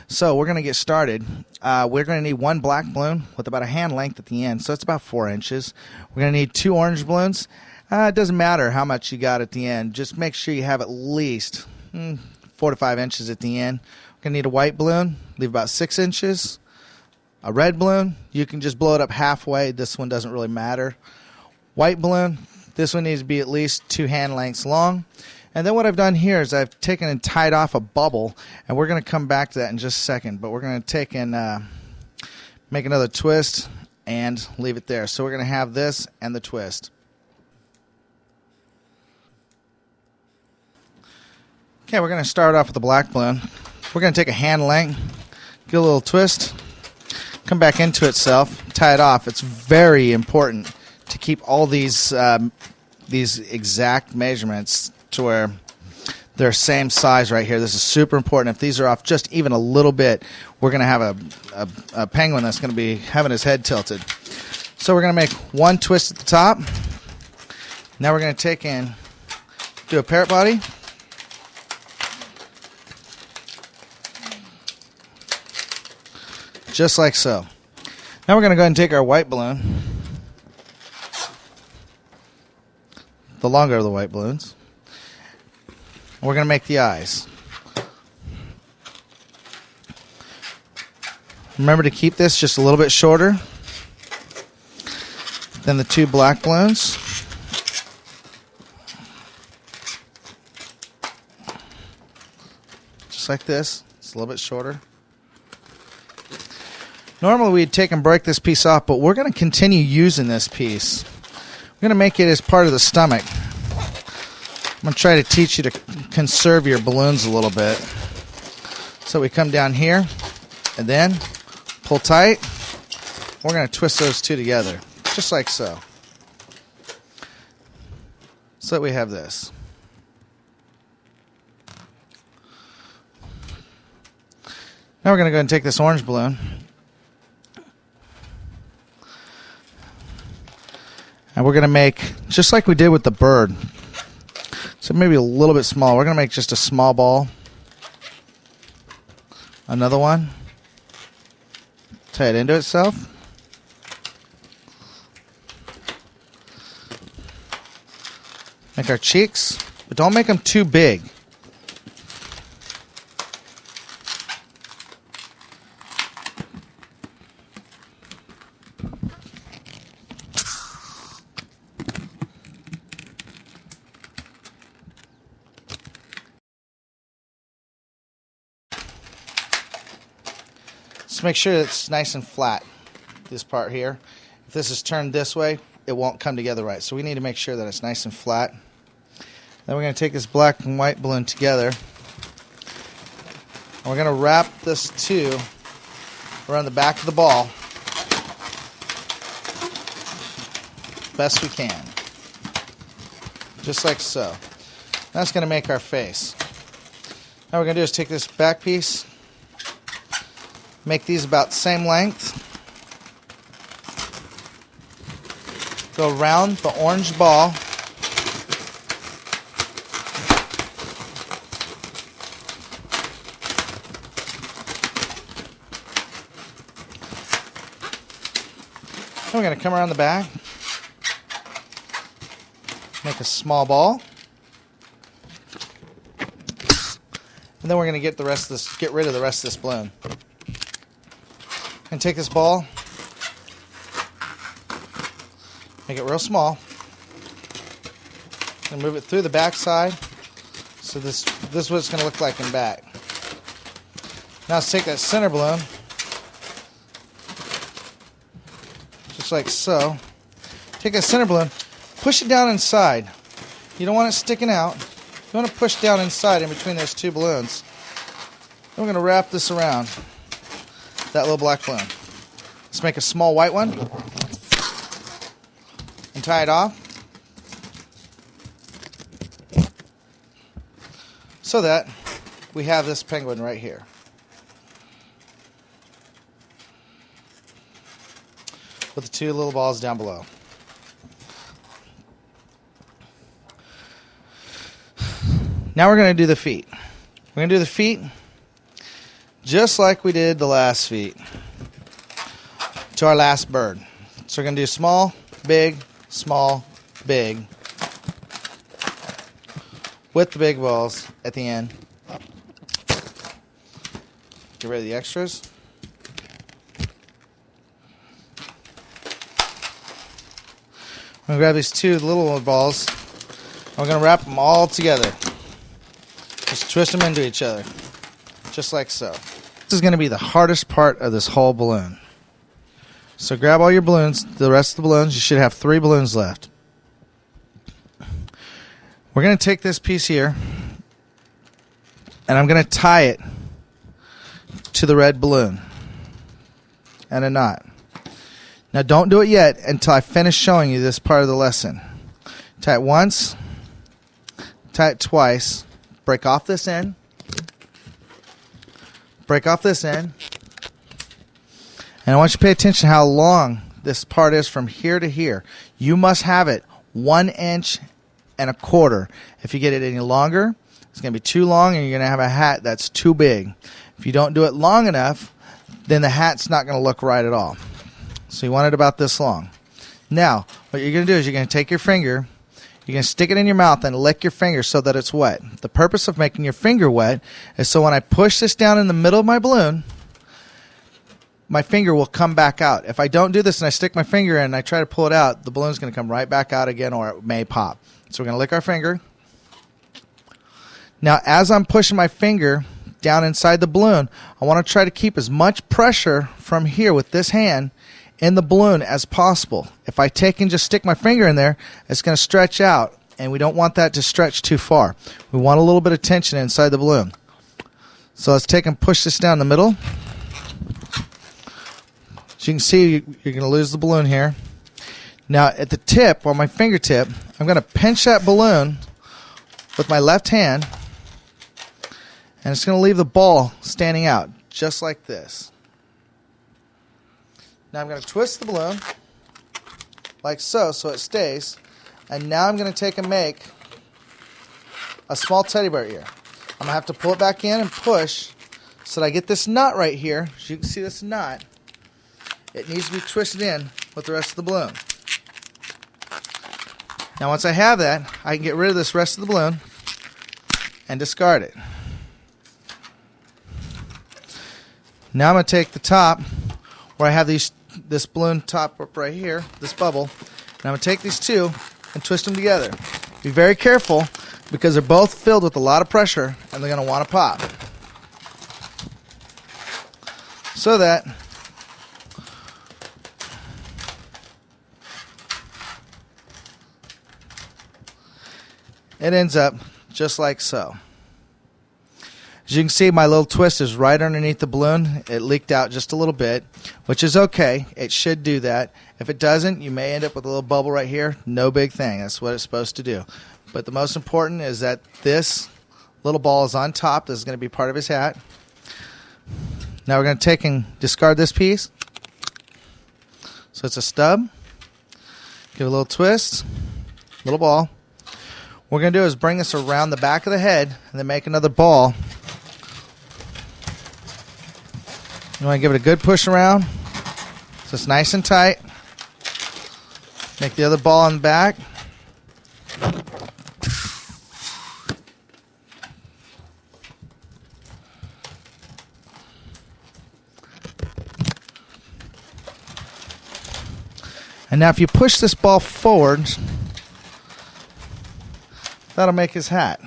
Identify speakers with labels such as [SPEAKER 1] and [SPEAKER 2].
[SPEAKER 1] So we're going to get started. We're going to need one black balloon with about a hand length at the end, so it's about 4 inches. We're going to need 2 orange balloons. It doesn't matter how much you got at the end. Just make sure you have at least 4 to 5 inches at the end. We're going to need a white balloon, leave about 6 inches. A red balloon, you can just blow it up halfway. This one doesn't really matter. White balloon, this one needs to be at least 2 hand lengths long. And then what I've done here is I've taken and tied off a bubble, and we're going to come back to that in just a second. But we're going to take and make another twist and leave it there. So we're going to have this and the twist. Okay, we're going to start off with the black balloon. We're going to take a hand length, get a little twist, come back into itself, tie it off. It's very important to keep all these exact measurements to where they're same size right here. This is super important. If these are off just even a little bit, we're going to have a penguin that's going to be having his head tilted. So we're going to make one twist at the top. Now we're going to take and do a parrot body. Just like so. Now we're going to go ahead and take our white balloon, the longer of the white balloons. We're going to make the eyes. Remember to keep this just a little bit shorter than the 2 black balloons. Just like this. It's a little bit shorter. Normally we'd take and break this piece off, but we're going to continue using this piece. We're going to make it as part of the stomach. I'm going to try to teach you to conserve your balloons a little bit. So we come down here and then pull tight. We're going to twist those 2 together, just like so. So that we have this. Now we're going to go ahead and take this orange balloon. And we're going to make, just like we did with the bird, so maybe a little bit small. We're going to make just a small ball. Another one. Tie it into itself. Make our cheeks, but don't make them too big. Just make sure it's nice and flat, this part here. If this is turned this way, it won't come together right. So we need to make sure that it's nice and flat. Then we're going to take this black and white balloon together. And we're going to wrap this 2 around the back of the ball best we can. Just like so. That's going to make our face. Now what we're going to do is take this back piece, make these about the same length. Go around the orange ball. Then we're going to come around the back. Make a small ball. And then we're going to get rid of the rest of this balloon. And take this ball, make it real small, and move it through the back side. So this is what it's going to look like in back. Now let's take that center balloon, just like so. Take that center balloon, push it down inside. You don't want it sticking out. You want to push down inside in between those 2 balloons. Then we're going to wrap this around that little black balloon. Let's make a small white one and tie it off so that we have this penguin right here. With the 2 little balls down below. Now we're going to do the feet. We're going to do the feet just like we did the last feet to our last bird. So we're going to do small, big, with the big balls at the end. Get rid of the extras. I'm going to grab these two little balls. We're going to wrap them all together. Just twist them into each other, just like so. This is going to be the hardest part of this whole balloon. So grab all your balloons, the rest of the balloons. You should have 3 balloons left. We're going to take this piece here, and I'm going to tie it to the red balloon and a knot. Now don't do it yet until I finish showing you this part of the lesson. Tie it once, tie it twice, break off this end, break off this end, and I want you to pay attention how long this part is from here to here. You must have it 1 inch and a quarter. If you get it any longer, it's going to be too long and you're going to have a hat that's too big. If you don't do it long enough, then the hat's not going to look right at all. So you want it about this long. Now, what you're going to do is you're going to take your finger, you're going to stick it in your mouth and lick your finger so that it's wet. The purpose of making your finger wet is so when I push this down in the middle of my balloon, my finger will come back out. If I don't do this and I stick my finger in and I try to pull it out, the balloon's going to come right back out again, or it may pop. So we're going to lick our finger. Now, as I'm pushing my finger down inside the balloon, I want to try to keep as much pressure from here with this hand in the balloon as possible. If I take and just stick my finger in there, it's going to stretch out, and we don't want that to stretch too far. We want a little bit of tension inside the balloon. So let's take and push this down the middle. As you can see, you're going to lose the balloon here. Now at the tip, or my fingertip, I'm going to pinch that balloon with my left hand, and it's going to leave the ball standing out, just like this. Now I'm going to twist the balloon, like so it stays. And now I'm going to take and make a small teddy bear ear. I'm going to have to pull it back in and push so that I get this knot right here. As you can see, this knot, it needs to be twisted in with the rest of the balloon. Now once I have that, I can get rid of this rest of the balloon and discard it. Now I'm going to take the top where I have this balloon top up right here, this bubble, and I'm going to take these two and twist them together. Be very careful because they're both filled with a lot of pressure and they're going to want to pop. So that it ends up just like so. As you can see, my little twist is right underneath the balloon. It leaked out just a little bit, which is okay. It should do that. If it doesn't, you may end up with a little bubble right here. No big thing. That's what it's supposed to do. But the most important is that this little ball is on top. This is going to be part of his hat. Now we're going to take and discard this piece. So it's a stub. Give it a little twist. Little ball. What we're going to do is bring this around the back of the head and then make another ball. You want to give it a good push around so it's nice and tight. Make the other ball on the back. And now if you push this ball forward, that'll make his hat.